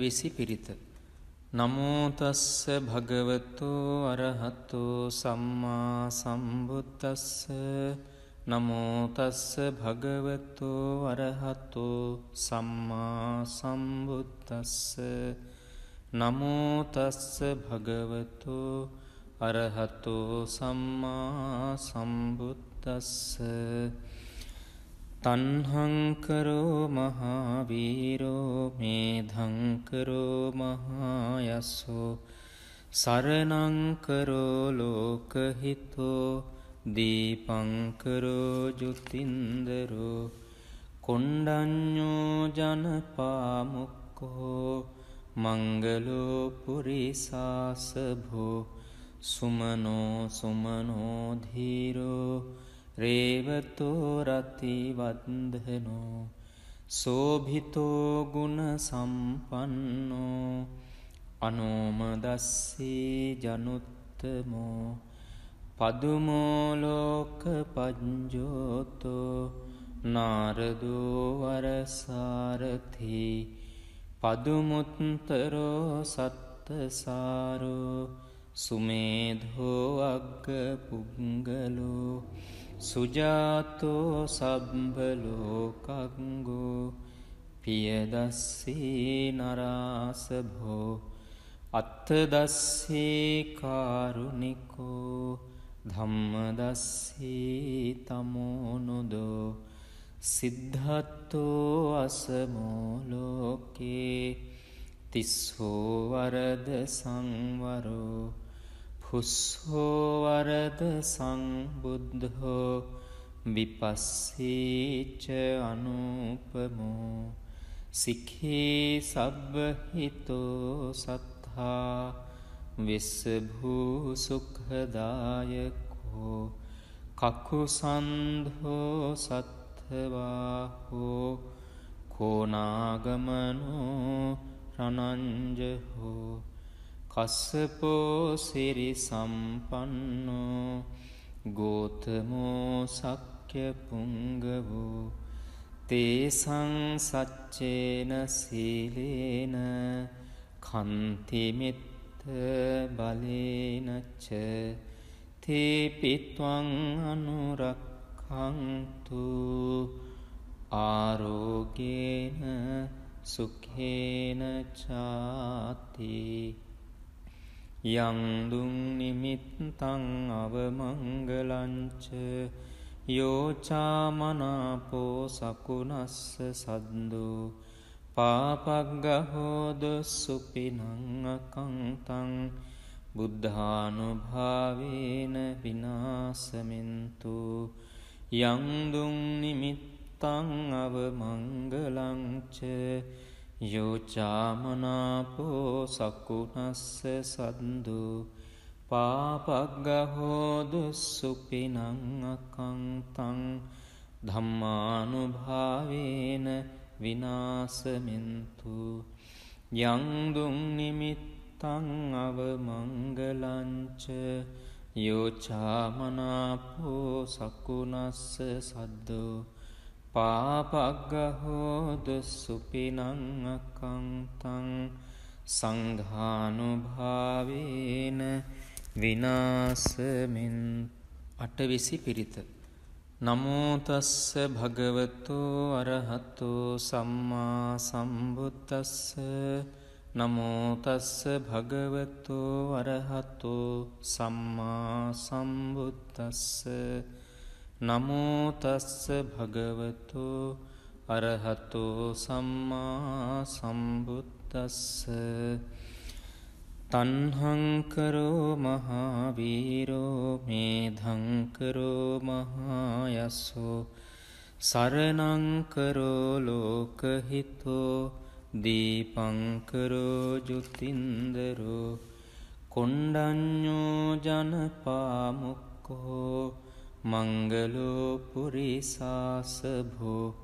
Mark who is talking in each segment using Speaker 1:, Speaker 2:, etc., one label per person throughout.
Speaker 1: අටවිසි පිරිත. නමෝ තස්ස භගවතෝ අරහතෝ සම්මා සම්බුද්දස්ස. නමෝ තස්ස භගවතෝ අරහතෝ සම්මා සම්බුද්දස්ස. නමෝ තස්ස භගවතෝ අරහතෝ සම්මා සම්බුද්දස්ස. තන්හංකරෝ මහාවීරෝ මේධංකරෝ මහායස්සෝ සරණංකරෝ ලෝකහිතෝ දීපංකරෝ ජුතින්දරෝ කොණ්ඩඤ්ඤෝ ජනපාමුක්කෝ මංගලෝ පුරිසාසභෝ සුමනෝ සුමනෝ ධීරෝ රේවතෝ රතිවන්දනෝ සෝභිතෝ ගුණ සම්පන්නෝ අනෝමදස්සී ජනුත්තමෝ පදුමෝ ලෝක පඤ්ජෝතෝ නාරදෝ වරසාරථි පදුමුත්තරෝ සත්තසාරෝ සුමේධෝ අග්ග පුංගලෝ සුජාතෝ සබ්බලෝකංගෝ පියදස්සී නරාසභෝ අත්තදස්සී කාරුණිකෝ ධම්මදස්සී තමෝනුදෝ සිද්ධත්තෝ අසමෝ ලෝකේ තිස්සෝ වරද සංවරෝ පුස්සෝ වරද සංබුද්ධෝ විපස්සීච අනුපමෝ සික්ඛී සබ්බහිතෝ සත්තා විස්සභූ සුඛදායකෝ කකුසන්ධෝ සත්ථවාහෝ කෝනාගමනෝ රණංජහෝ කස්සපෝ සිරි සම්පන්නෝ ගෝතමෝ සක්්‍ය පුංගවෝ තේසං සච්චේන සීලේන කන්තිමිත්ත බලේනච්ච තේපිත්වං අනුරක්ඛන්තු ආරෝගේන සුඛේන චාති. යං දුං නිමිත්තං අවමංගලංච යෝචාමනාපෝ සකුණස්ස සද්දෝ පාපග්ගහෝද සුපිනං අකංතං බුද්ධානුභාවේන විනාසමින්තු. යං දුං නිමිත්තං අවමංගලංච යෝචාමනාපෝ සකුණස්ස සද්දෝ පාපග්ගහෝදු සුපිනං අකංතං ධම්මානුභාවේන විනාසමින්තු. යං දුං නිමිත්තං අවමංගලංච යෝචාමනාපෝ සකුණස්ස සද්දෝ පාපග්ගහෝද සුපිනං අකංතං සංඝානුභාවේන විනාසමින්. අටවිසි පිරිත. නමෝ තස්ස භගවතෝ අරහතෝ සම්මා සම්බුද්දස්ස. නමෝ තස්ස භගවතෝ අරහතෝ සම්මා සම්බුද්දස්ස. නමෝ තස්ස භගවතෝ අරහතෝ සම්මා සම්බුද්දස්ස. තන්හංකරෝ මහාවීරෝ මේධංකරෝ මහායස්සෝ සරණංකරෝ ලෝකහිතෝ දීපංකරෝ ජුතින්දරෝ කොණ්ඩඤ්ඤෝ ජනපාමුක්කෝ මංගලෝ පුරිසාසභෝ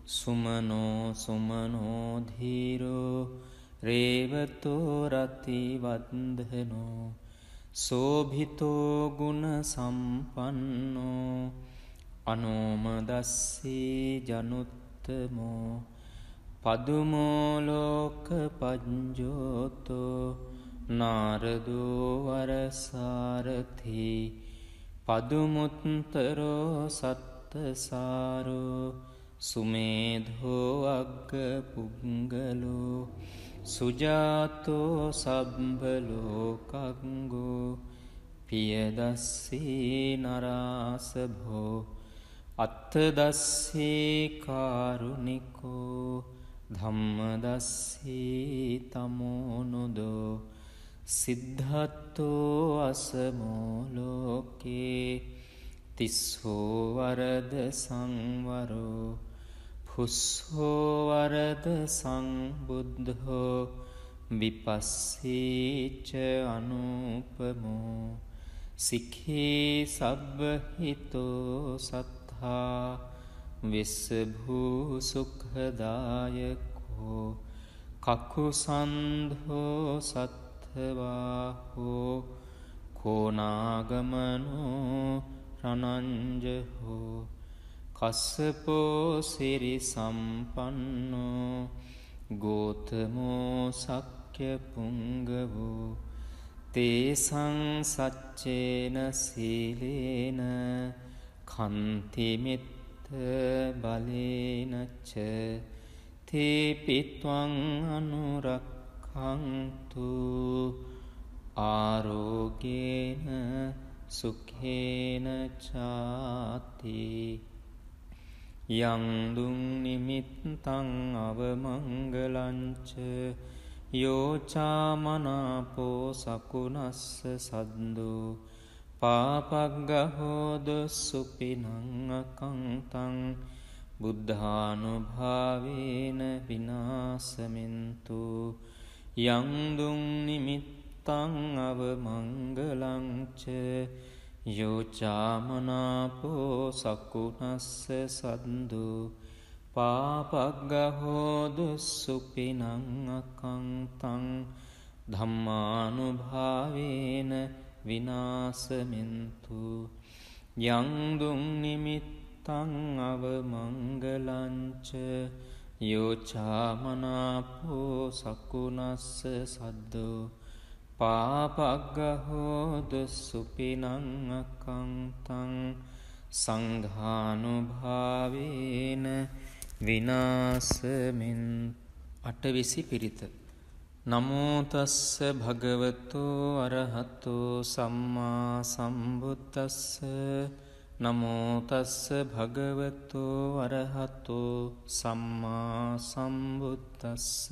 Speaker 1: සුමනෝ සුමනෝ ධීරෝ රේවතෝ රතිවන්දනෝ සෝභිතෝ ගුණ සම්පන්නෝ අනෝමදස්සී ජනුත්තමෝ පදුමෝලෝක පජ්ජෝතෝ නාරදෝ වරසාරථි පදුමුත්තරෝ සත්තසාරෝ සුමේධෝ අග්ග පුංගලෝ සුජාතෝ සබ්බලෝකංගෝ පියදස්සී නරාසභෝ අත්තදස්සී කාරුණිකෝ ධම්මදස්සී තමෝනුදෝ සිද්ධත්තෝ අසමෝලෝකේ තිස්සෝ වරද සංවරෝ පුස්සෝ වරද සංබුද්ධෝ විපස්සීච අනුපමෝ සික්ඛී සබ්බහිතෝ සත්තා විස්සභූ සුඛදායකෝ කකුසන්ධෝ සත්ථවාහෝ කෝනාගමනෝ රණංජහෝ කස්සපෝ සිරි සම්පන්නෝ ගෝතමෝ සක්්‍ය පුංගවෝ තේසං සච්චේන සීලේන කන්තිමිත්ත බලේනච්ච තේපිත්වං අනුරක්ඛන්තු ආරෝගේන සුඛේන චාති යං දුං නිමිත්තං අවමංගලංච යෝචාමනාපෝ සකුනස්ස සද්දෝ පාපග්ගහෝද සුපිනං අකංතං බුද්ධානුභාවේන විනාසමින්තු යං දුං නිමිත්තං අවමංගලංච යෝචාමනාපෝ සකුනස්ස සද්දෝ පාපග්ගහෝදු සුපිනං අකංතං ධම්මානුභාවේන විනාසමින්තු යං දුං නිමිත්තං අවමංගලංච යෝචාමනාපෝ සකුනස්ස සද්දෝ පාපග්ගහෝදු සුපිනං අකංතං සංඝානුභාවේන විනාසමින් අටවිසි පිරිත. නමෝ තස්ස භගවතෝ අරහතෝ සම්මා සම්බුද්දස්ස නමෝ තස්ස භගවතෝ අරහතෝ සම්මා සම්බුද්දස්ස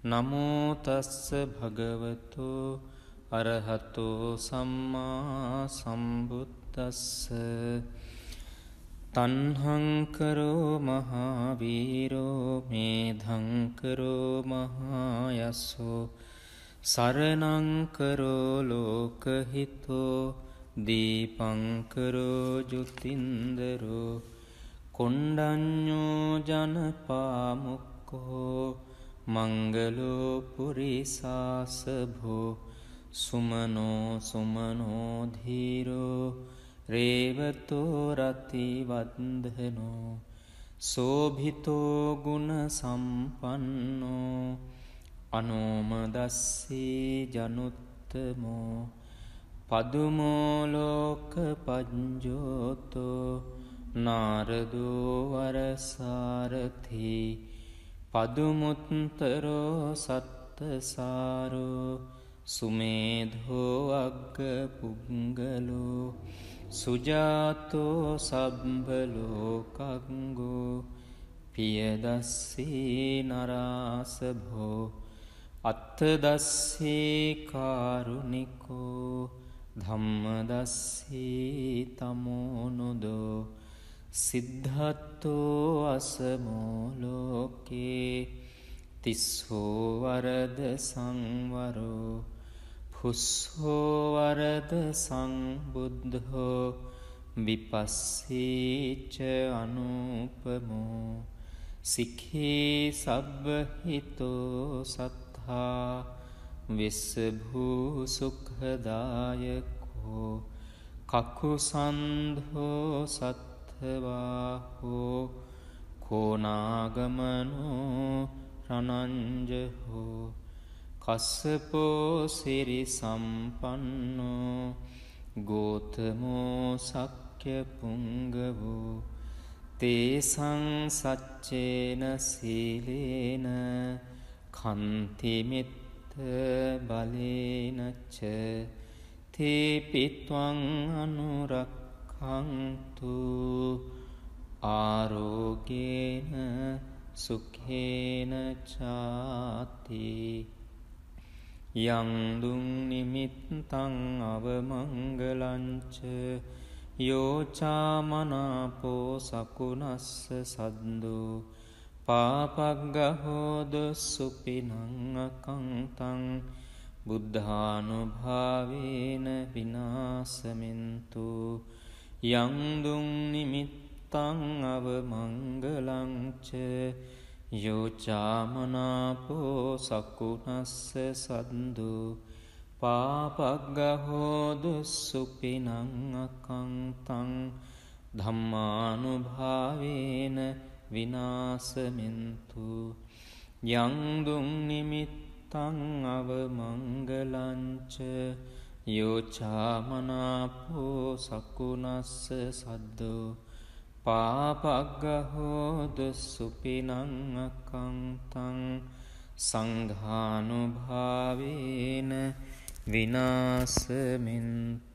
Speaker 1: නමෝ තස්ස භගවතෝ අරහතෝ සම්මා සම්බුද්දස්ස තණ්හංකරෝ මහාවීරෝ මේධංකරෝ මහායස්සෝ සරණංකරෝ ලෝකහිතෝ දීපංකරෝ ජුතින්දරෝ කොණ්ඩඤ්ඤෝ ජනපාමුක්ඛෝ මංගලෝ පුරිසාසභෝ සුමනෝ සුමනෝ ධීරෝ රේවතෝ රති වන්දනෝ සෝභිතෝ ගුණ සම්පන්නෝ අනෝමදස්සී ජනුත්තමෝ පදුමෝ ලෝක පජ්ජෝතෝ නාරදෝ වරසාරථි පදුමුත්තරෝ සත්තසාරෝ සුමේධෝ අග්ග පුංගලෝ සුජාතෝ සබ්බලෝකංගෝ පියදස්සී නරාසභෝ අත්තදස්සී කාරුණිකෝ ධම්මදස්සී තමෝනුදෝ සිද්ධත්තෝ අසමෝලෝකේ තිස්සෝ වරද සංවරෝ පුස්සෝ වරද සංබුද්ධෝ විපස්සීච අනුපමෝ සික්ඛී සබ්බහිතෝ සත්තා විස්සභූ සුඛදායකෝ කකුසන්ධෝ සත්ථවාහෝ කෝනාගමනෝ රණංජහෝ කස්සපෝ සිරි සම්පන්නෝ ගෝතමෝ සක්්‍ය පුංගවෝ තේසං සච්චේන සීලේන කන්තිමිත්ත බලේනච්ච තේපිත්වං අනුරක්ඛන්තු ආරෝගේන සුඛේන චාති යං දුං නිමිත්තං අවමංගලංච යෝචාමනාපෝ සකුණස්ස සද්දෝ පාපග්ගහෝද සුපිනං අකංතං බුද්ධානුභාවේන විනාසමින්තු යං දුං නිමිත්තං අවමංගලංච යෝචාමනාපෝ සකුණස්ස සද්දෝ පාපග්ගහෝද සුපිනං අකංතං ධම්මානුභාවේන විනාසමින්තු යං දුං නිමිත්තං අවමංගලංච යෝචාමනාපෝ සකුණස්ස සද්දෝ පාපග්ගහෝද සුපිනං අකංතං සංඝානුභාවේන විනාසමින්තු